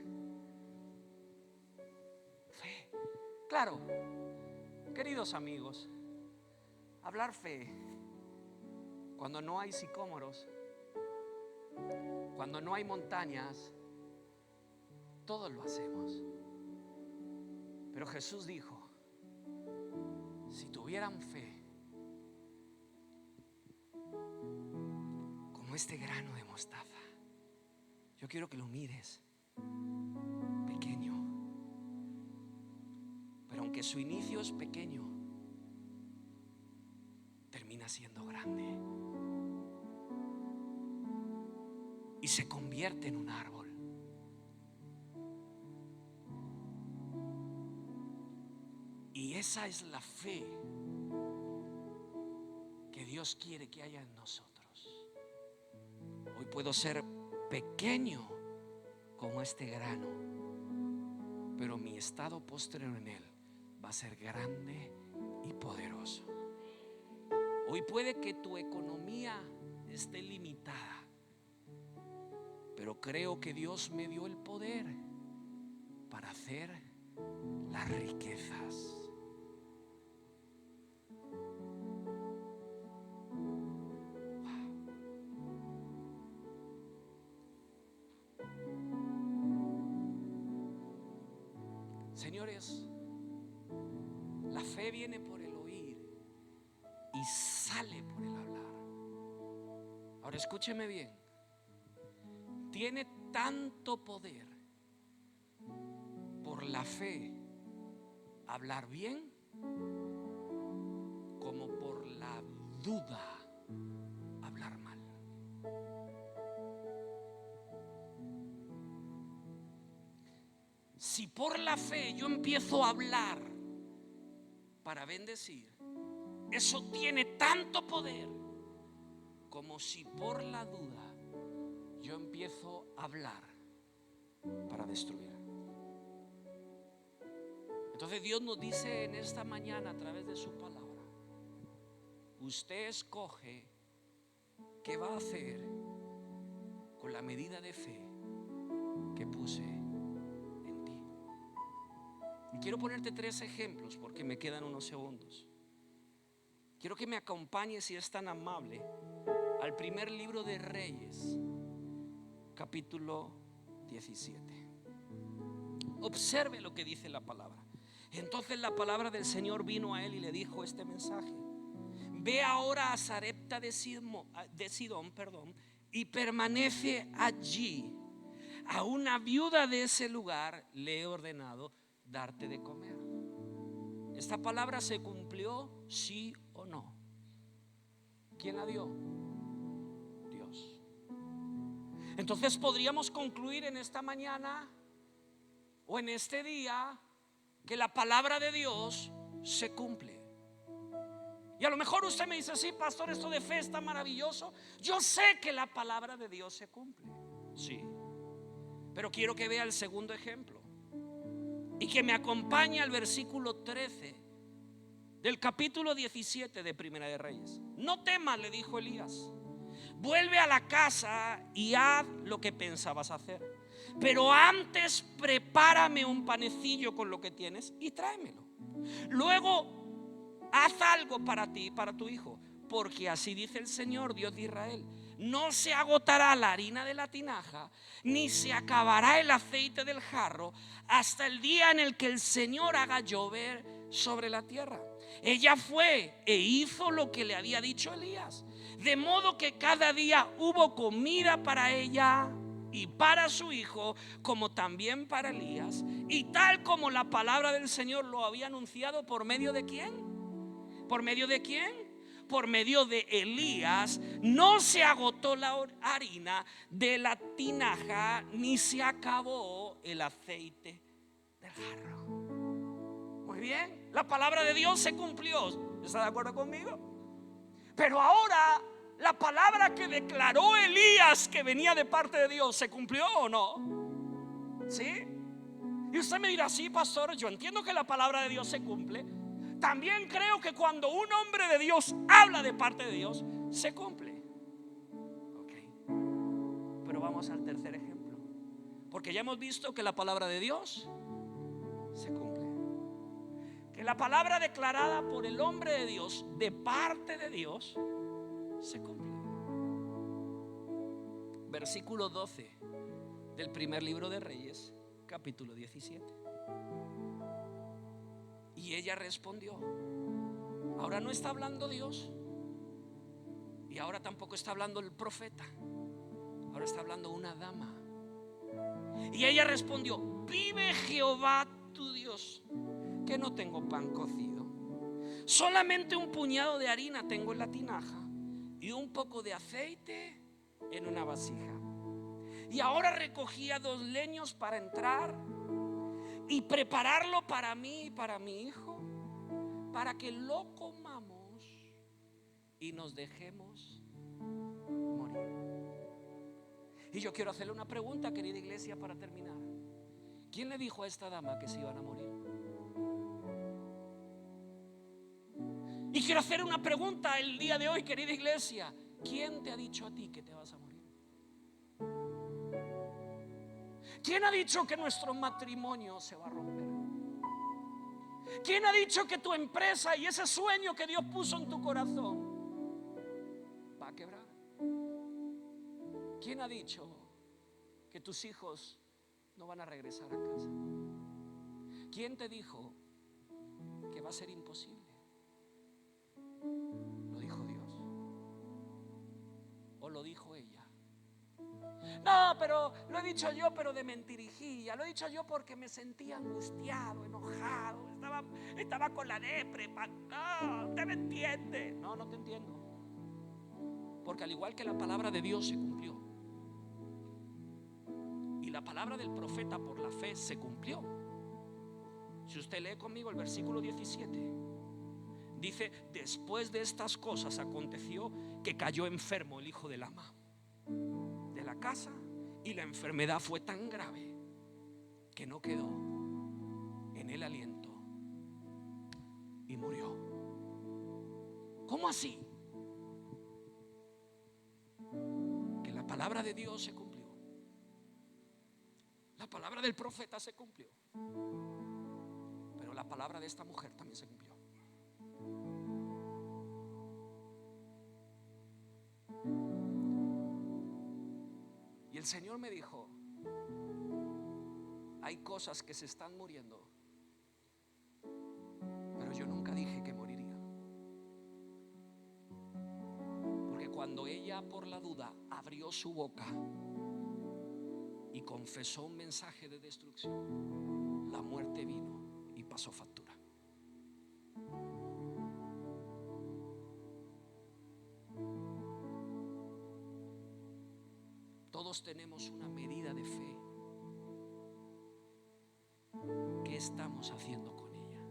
Fe. Claro, queridos amigos, hablar fe cuando no hay sicómoros, cuando no hay montañas, todos lo hacemos. Pero Jesús dijo: si tuvieran fe como este grano de mostaza. Yo quiero que lo mires pequeño, pero aunque su inicio es pequeño, termina siendo grande y se convierte en un árbol. Y esa es la fe que Dios quiere que haya en nosotros. Hoy puedo ser pequeño como este grano, pero mi estado posterior en él va a ser grande y poderoso. Hoy puede que tu economía esté limitada, pero creo que Dios me dio el poder para hacer las riquezas. Señores, la fe viene por el oír y sale por el hablar. Ahora escúcheme bien. Tiene tanto poder por la fe hablar bien como por la duda hablar mal. Si por la fe yo empiezo a hablar para bendecir, eso tiene tanto poder como si por la duda yo empiezo a hablar para destruir. Entonces Dios nos dice en esta mañana a través de su palabra: usted escoge qué va a hacer con la medida de fe que puse en ti. Y quiero ponerte 3 ejemplos porque me quedan unos segundos. Quiero que me acompañes, si es tan amable, al primer libro de Reyes, capítulo 17. Observe lo que dice la palabra. Entonces la palabra del Señor vino a él y le dijo este mensaje: ve ahora a Sarepta de Sidón, y permanece allí. A una viuda de ese lugar le he ordenado darte de comer. ¿Esta palabra se cumplió, sí o no? ¿Quién la dio? Dios. Entonces podríamos concluir en esta mañana o en este día que la palabra de Dios se cumple. Y a lo mejor usted me dice: sí, pastor, esto de fe está maravilloso. Yo sé que la palabra de Dios se cumple, sí, pero quiero que vea el segundo ejemplo y que me acompañe al versículo 13 del capítulo 17 de Primera de Reyes. No temas, le dijo Elías, vuelve a la casa y haz lo que pensabas hacer, pero antes prepárame un panecillo con lo que tienes y tráemelo. Luego haz algo para ti y para tu hijo, porque así dice el Señor, Dios de Israel: no se agotará la harina de la tinaja, ni se acabará el aceite del jarro, hasta el día en el que el Señor haga llover sobre la tierra. Ella fue e hizo lo que le había dicho Elías, de modo que cada día hubo comida para ella y para su hijo, como también para Elías, y tal como la palabra del Señor lo había anunciado. ¿Por medio de quién? ¿Por medio de quién? Por medio de Elías. No se agotó la harina de la tinaja, ni se acabó el aceite del jarro. Muy bien, la palabra de Dios se cumplió. ¿Está de acuerdo conmigo? Pero ahora la palabra que declaró Elías, que venía de parte de Dios, ¿se cumplió o no? ¿Sí? Y usted me dirá: sí, pastor, yo entiendo que la palabra de Dios se cumple. También creo que cuando un hombre de Dios habla de parte de Dios, se cumple. Ok, pero vamos al tercer ejemplo, porque ya hemos visto que la palabra de Dios se cumple, que la palabra declarada por el hombre de Dios, de parte de Dios, se cumple. Versículo 12 del primer libro de Reyes, capítulo 17. Y ella respondió. Ahora no está hablando Dios, y ahora tampoco está hablando el profeta. Ahora está hablando una dama. Y ella respondió: vive Jehová tu Dios, que no tengo pan cocido, solamente un puñado de harina tengo en la tinaja y un poco de aceite en una vasija. Y ahora recogía 2 leños para entrar y prepararlo para mí y para mi hijo, para que lo comamos y nos dejemos morir. Y yo quiero hacerle una pregunta, querida iglesia, para terminar. ¿Quién le dijo a esta dama que se iban a morir? Y quiero hacer una pregunta el día de hoy, querida iglesia. ¿Quién te ha dicho a ti que te vas a morir? ¿Quién ha dicho que nuestro matrimonio se va a romper? ¿Quién ha dicho que tu empresa y ese sueño que Dios puso en tu corazón va a quebrar? ¿Quién ha dicho que tus hijos no van a regresar a casa? ¿Quién te dijo que va a ser imposible? ¿Lo dijo Dios o lo dijo ella? No, pero lo he dicho yo, pero de mentirijilla. Lo he dicho yo porque me sentía angustiado, enojado, estaba con la depre. No, usted me entiende. No, no te entiendo, porque al igual que la palabra de Dios se cumplió, y la palabra del profeta por la fe se cumplió. Si usted lee conmigo el versículo 17, dice: después de estas cosas aconteció que cayó enfermo el hijo del ama de la casa, y la enfermedad fue tan grave que no quedó en el aliento y murió. ¿Cómo así? Que la palabra de Dios se cumplió, la palabra del profeta se cumplió, pero la palabra de esta mujer también se cumplió. Y el Señor me dijo: hay cosas que se están muriendo, pero yo nunca dije que morirían. Porque cuando ella, por la duda, abrió su boca y confesó un mensaje de destrucción, la muerte vino y pasó factura. Todos tenemos una medida de fe. ¿Qué estamos haciendo con ella?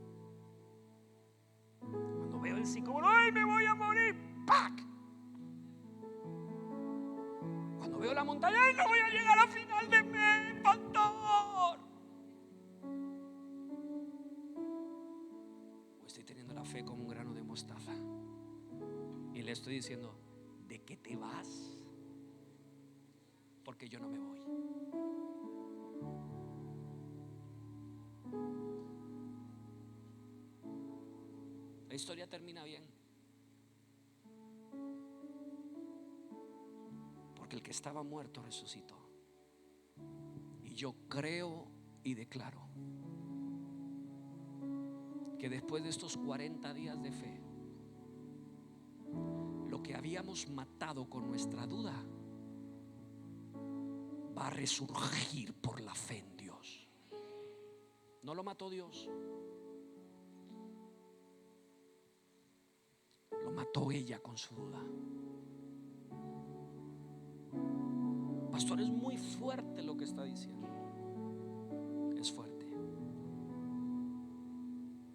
Cuando veo el psicólogo: ¡ay, me voy a morir! ¡Pac! Cuando veo la montaña: ¡ay, no voy a llegar a final de mes, pastor! O estoy teniendo la fe como un grano de mostaza y le estoy diciendo: ¿de qué te vas? Porque yo no me voy. La historia termina bien. porque el que estaba muerto resucitó. Y yo creo y declaro que después de estos 40 días de fe, lo que habíamos matado con nuestra duda va a resurgir por la fe en Dios. No lo mató Dios, lo mató ella con su duda. Pastor, es muy fuerte lo que está diciendo. Es fuerte.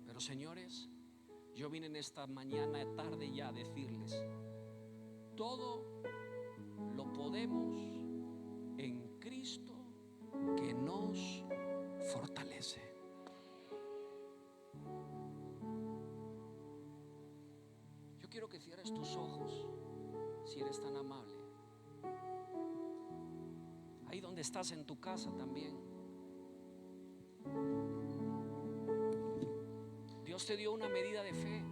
Pero señores, yo vine en esta mañana tarde ya a decirles: todo lo podemos en Cristo que nos fortalece. Yo quiero que cierres tus ojos, si eres tan amable. Ahí donde estás en tu casa también. Dios te dio una medida de fe.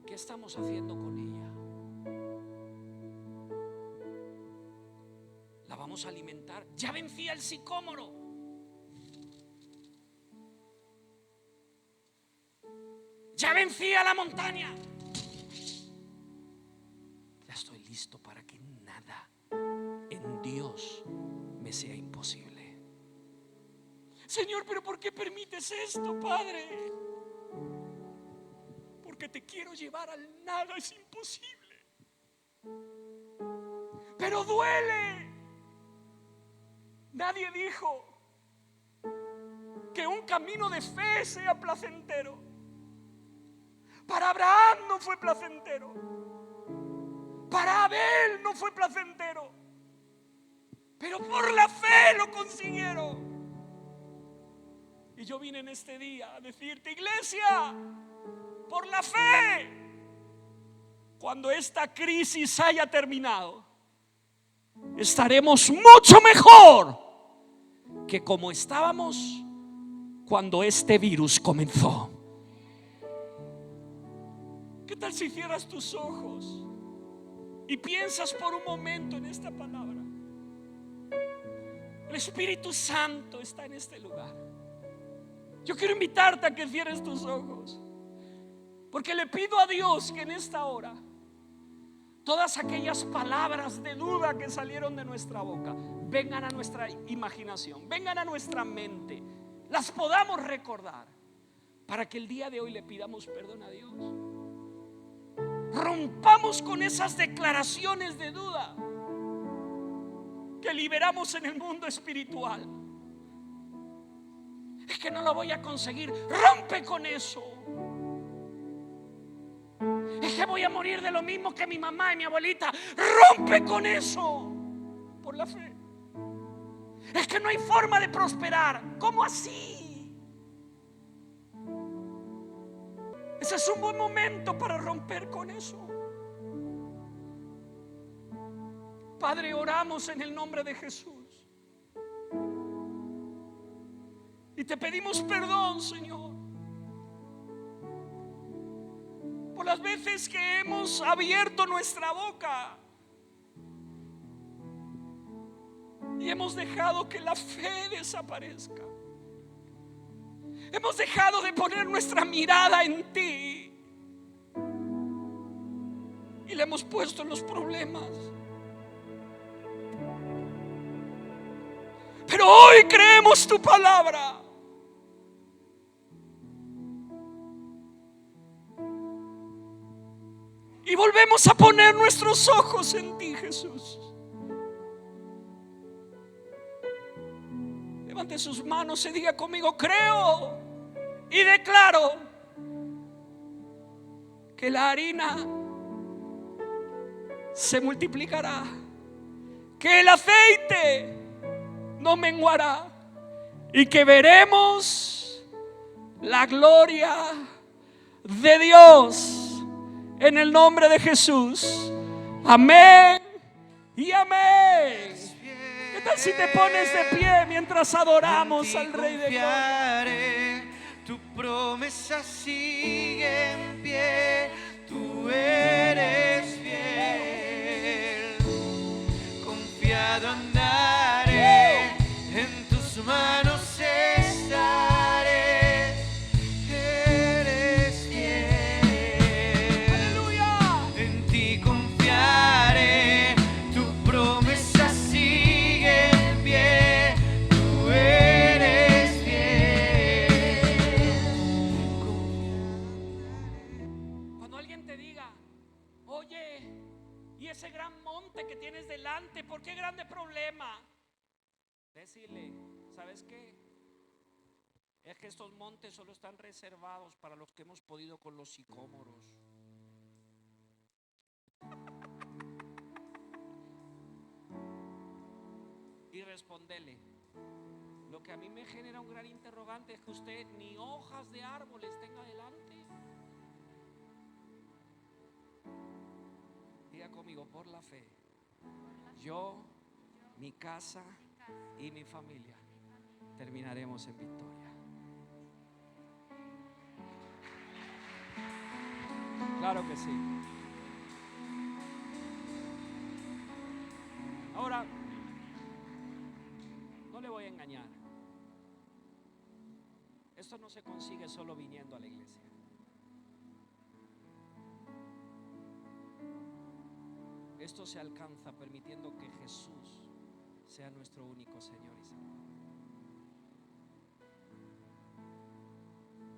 ¿Qué estamos haciendo con ella? ¿La vamos a alimentar? Ya vencí el sicómoro. Ya vencí a la montaña. Ya estoy listo para que nada en Dios me sea imposible. Señor, pero ¿por qué permites esto, Padre? Porque te quiero llevar al nada, es imposible. Pero duele. Nadie dijo que un camino de fe sea placentero. Para Abraham no fue placentero. Para Abel no fue placentero. Pero por la fe lo consiguieron. Y yo vine en este día a decirte, iglesia, por la fe, cuando esta crisis haya terminado, estaremos mucho mejor que como estábamos cuando este virus comenzó. ¿Qué tal si cierras tus ojos y piensas por un momento en esta palabra? El Espíritu Santo está en este lugar. Yo quiero invitarte a que cierres tus ojos, porque le pido a Dios que en esta hora todas aquellas palabras de duda que salieron de nuestra boca vengan a nuestra imaginación, vengan a nuestra mente, las podamos recordar, para que el día de hoy le pidamos perdón a Dios. Rompamos con esas declaraciones de duda que liberamos en el mundo espiritual. Es que no lo voy a conseguir. Rompe con eso. Es que voy a morir de lo mismo que mi mamá y mi abuelita. Rompe con eso por la fe. Es que no hay forma de prosperar. ¿Cómo así? Ese es un buen momento para romper con eso. Padre, oramos en el nombre de Jesús. Y te pedimos perdón, Señor, por las veces que hemos abierto nuestra boca y hemos dejado que la fe desaparezca. Hemos dejado de poner nuestra mirada en ti y le hemos puesto en los problemas. Pero hoy creemos tu palabra. Y volvemos a poner nuestros ojos en ti, Jesús. Levante sus manos y diga conmigo: creo y declaro que la harina se multiplicará, que el aceite no menguará y que veremos la gloria de Dios. En el nombre de Jesús. Amén y amén. ¿Qué tal si te pones de pie mientras adoramos al Rey de Gloria? Tu promesa sigue en pie. Tú eres fiel. decirle, ¿sabes qué? Es que estos montes solo están reservados para los que hemos podido con los sicómoros. Y responderle, lo que a mí me genera un gran interrogante es que usted ni hojas de árboles tenga delante. Diga conmigo, por la fe, yo, mi casa y mi familia terminaremos en victoria. Claro que sí. Ahora, no le voy a engañar. Esto no se consigue solo viniendo a la iglesia. Esto se alcanza permitiendo que Jesús sea nuestro único Señor y Salvador.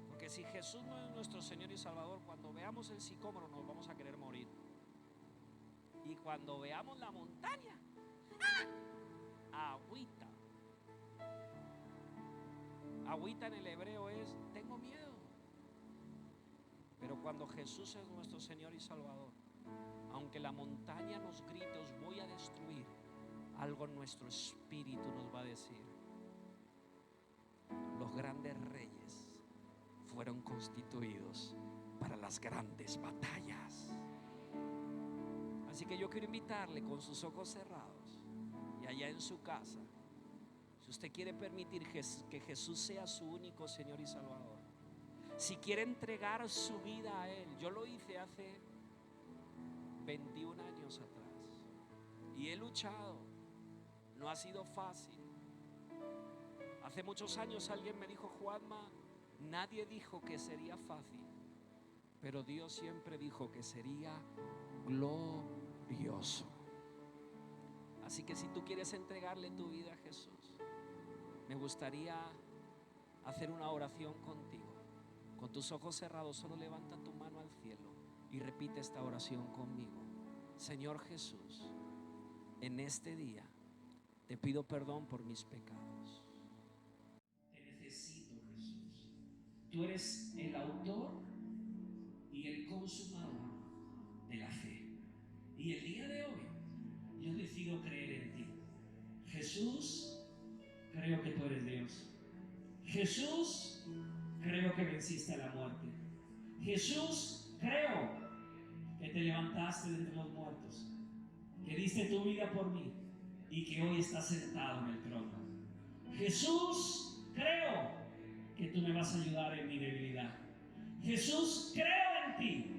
Porque si Jesús no es nuestro Señor y Salvador, cuando veamos el sicómoro nos vamos a querer morir. Y cuando veamos la montaña, agüita. Agüita en el hebreo es, tengo miedo. Pero cuando Jesús es nuestro Señor y Salvador, aunque la montaña nos grite, os voy a destruir, algo en nuestro espíritu nos va a decir, los grandes reyes fueron constituidos para las grandes batallas. Así que yo quiero invitarle con sus ojos cerrados y allá en su casa, si usted quiere permitir que Jesús sea su único Señor y Salvador, si quiere entregar su vida a Él, yo lo hice hace 21 años atrás y he luchado, no ha sido fácil. Hace muchos años alguien me dijo, Juanma, nadie dijo que sería fácil, pero Dios siempre dijo que sería glorioso. Así que si tú quieres entregarle tu vida a Jesús, me gustaría hacer una oración contigo. Con tus ojos cerrados, solo levanta tu mano al cielo y repite esta oración conmigo. Señor Jesús, en este día te pido perdón por mis pecados. Te necesito, Jesús. Tú eres el autor y el consumador de la fe. Y el día de hoy yo decido creer en ti. Jesús, creo que tú eres Dios. Jesús, creo que venciste a la muerte. Jesús, creo que te levantaste de entre los muertos, que diste tu vida por mí y que hoy estás sentado en el trono. Jesús, creo que tú me vas a ayudar en mi debilidad. Jesús, creo en ti,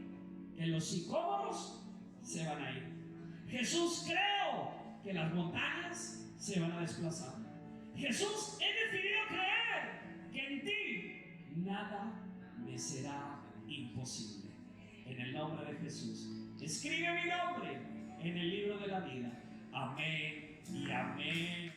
que los sicómoros se van a ir. Jesús, creo que las montañas se van a desplazar. Jesús, he decidido creer que en ti nada me será imposible. En el nombre de Jesús, escribe mi nombre en el libro de la vida. Amén y amén.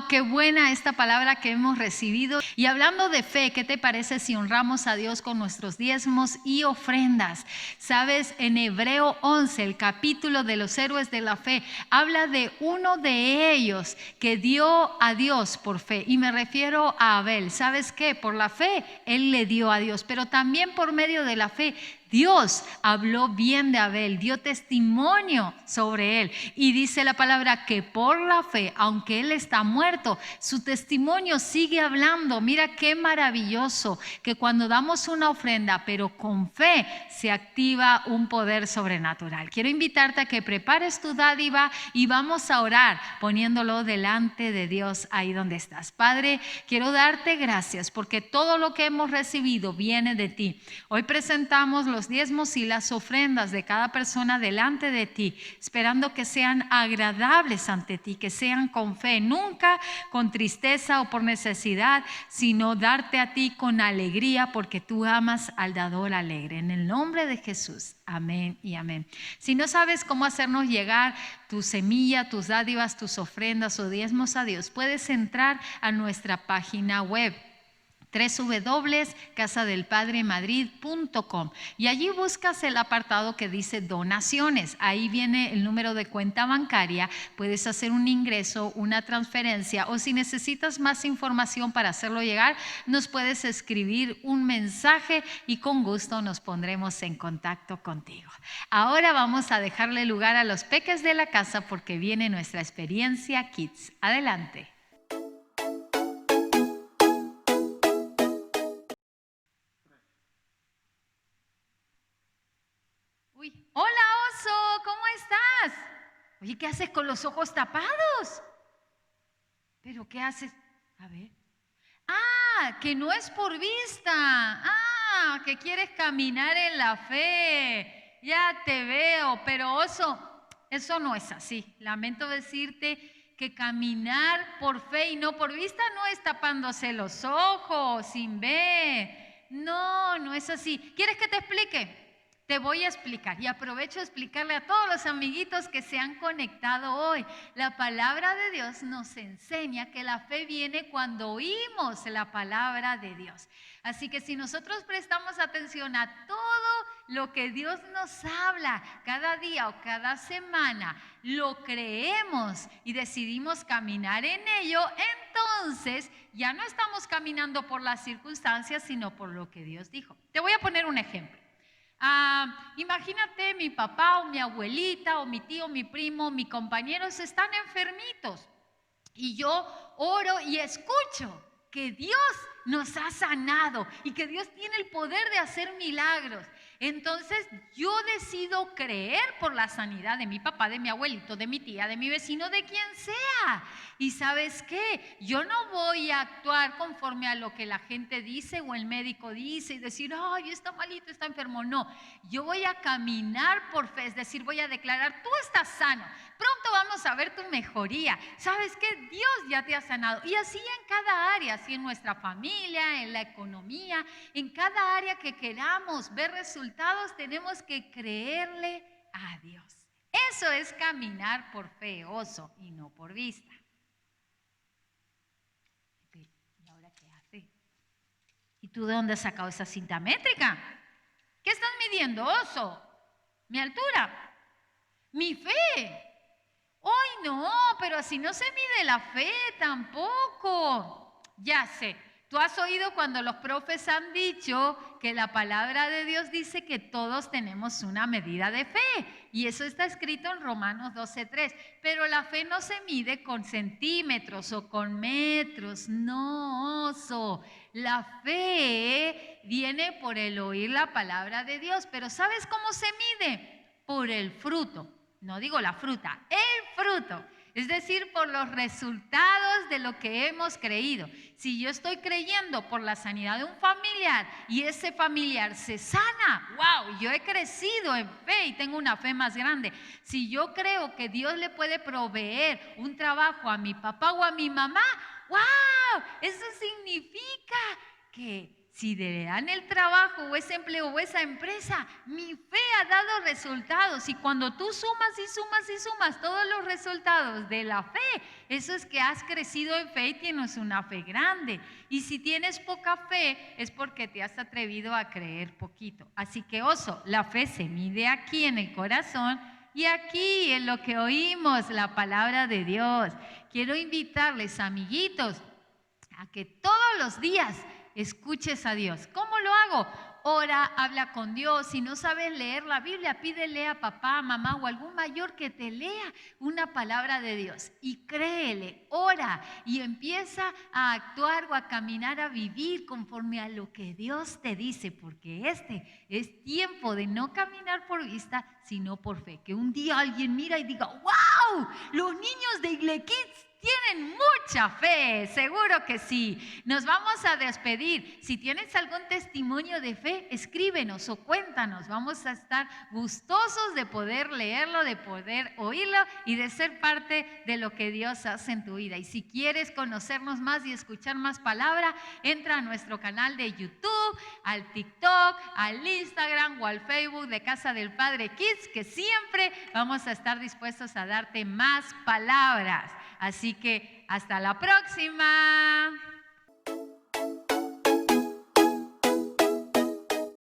Qué buena esta palabra que hemos recibido. Y hablando de fe, ¿qué te parece si honramos a Dios con nuestros diezmos y ofrendas? Sabes, en Hebreo 11, el capítulo de los héroes de la fe, habla de uno de ellos que dio a Dios por fe. Y me refiero a Abel. ¿Sabes qué? Por la fe, él le dio a Dios. Pero también por medio de la fe, Dios habló bien de Abel, dio testimonio sobre él. Y dice la palabra que por la fe, aunque él está muerto, su testimonio sigue hablando. Mira qué maravilloso que cuando damos una ofrenda, pero con fe, se activa un poder sobrenatural. Quiero invitarte a que prepares tu dádiva y vamos a orar poniéndolo delante de Dios ahí donde estás. Padre, quiero darte gracias porque todo lo que hemos recibido viene de ti. Hoy presentamos los diezmos y las ofrendas de cada persona delante de ti, esperando que sean agradables ante ti, que sean con fe, nunca con tristeza o por necesidad, sino darte a ti con alegría, porque tú amas al dador alegre. En el nombre de Jesús, amén y amén. Si no sabes cómo hacernos llegar tu semilla, tus dádivas, tus ofrendas o diezmos a Dios, puedes entrar a nuestra página web www.casadelpadremadrid.com, y allí buscas el apartado que dice donaciones. Ahí viene el número de cuenta bancaria, puedes hacer un ingreso, una transferencia, o si necesitas más información para hacerlo llegar, nos puedes escribir un mensaje y con gusto nos pondremos en contacto contigo. Ahora vamos a dejarle lugar a los peques de la casa porque viene nuestra experiencia Kids. Adelante. Hola, oso, ¿cómo estás? Oye, ¿qué haces con los ojos tapados? ¿Pero qué haces? A ver. Ah, que no es por vista. Ah, que quieres caminar en la fe. Ya te veo, pero oso, eso no es así. Lamento decirte que caminar por fe y no por vista no es tapándose los ojos, sin ver. No, no es así. ¿Quieres que te explique? Te voy a explicar y aprovecho a explicarle a todos los amiguitos que se han conectado hoy. La palabra de Dios nos enseña que la fe viene cuando oímos la palabra de Dios. Así que si nosotros prestamos atención a todo lo que Dios nos habla cada día o cada semana, lo creemos y decidimos caminar en ello, entonces ya no estamos caminando por las circunstancias, sino por lo que Dios dijo. Te voy a poner un ejemplo. Imagínate mi papá o mi abuelita o mi tío, mi primo, mi compañeros están enfermitos y yo oro y escucho que Dios nos ha sanado y que Dios tiene el poder de hacer milagros. Entonces yo decido creer por la sanidad de mi papá, de mi abuelito, de mi tía, de mi vecino, de quien sea. Y ¿sabes qué? Yo no voy a actuar conforme a lo que la gente dice o el médico dice y decir, ay, está malito, está enfermo. No, yo voy a caminar por fe, es decir, voy a declarar, tú estás sano. Pronto vamos a ver tu mejoría. ¿Sabes qué? Dios ya te ha sanado. Y así en cada área, así en nuestra familia, en la economía, en cada área que queramos ver resultados, tenemos que creerle a Dios. Eso es caminar por fe, oso, y no por vista. ¿Y ahora qué hace? ¿Y tú de dónde has sacado esa cinta métrica? ¿Qué estás midiendo, oso? ¿Mi altura? ¿Mi fe? ¡Ay, no! Pero así no se mide la fe tampoco. Ya sé, tú has oído cuando los profes han dicho que la palabra de Dios dice que todos tenemos una medida de fe. Y eso está escrito en Romanos 12:3. Pero la fe no se mide con centímetros o con metros. No, oso. La fe viene por el oír la palabra de Dios. Pero ¿sabes cómo se mide? Por el fruto. No digo la fruta, el fruto. Es decir, por los resultados de lo que hemos creído. Si yo estoy creyendo por la sanidad de un familiar y ese familiar se sana, wow, yo he crecido en fe y tengo una fe más grande. Si yo creo que Dios le puede proveer un trabajo a mi papá o a mi mamá, wow, eso significa que si le dan el trabajo o ese empleo o esa empresa, mi fe ha dado resultados. Y cuando tú sumas y sumas y sumas todos los resultados de la fe, eso es que has crecido en fe y tienes una fe grande. Y si tienes poca fe, es porque te has atrevido a creer poquito. Así que, oso, la fe se mide aquí en el corazón y aquí en lo que oímos, la palabra de Dios. Quiero invitarles, amiguitos, a que todos los días escuches a Dios. ¿Cómo lo hago? Ora, habla con Dios. Si no sabes leer la Biblia, pídele a papá, mamá o algún mayor que te lea una palabra de Dios y créele, ora y empieza a actuar o a caminar, a vivir conforme a lo que Dios te dice, porque este es tiempo de no caminar por vista, sino por fe. Que un día alguien mira y diga, wow, los niños de Igle Kids tienen mucha fe, seguro que sí. Nos vamos a despedir. Si tienes algún testimonio de fe, escríbenos o cuéntanos. Vamos a estar gustosos de poder leerlo, de poder oírlo y de ser parte de lo que Dios hace en tu vida. Y si quieres conocernos más y escuchar más palabra, entra a nuestro canal de YouTube, al TikTok, al Instagram o al Facebook de Casa del Padre Kids, que siempre vamos a estar dispuestos a darte más palabras. Así que hasta la próxima.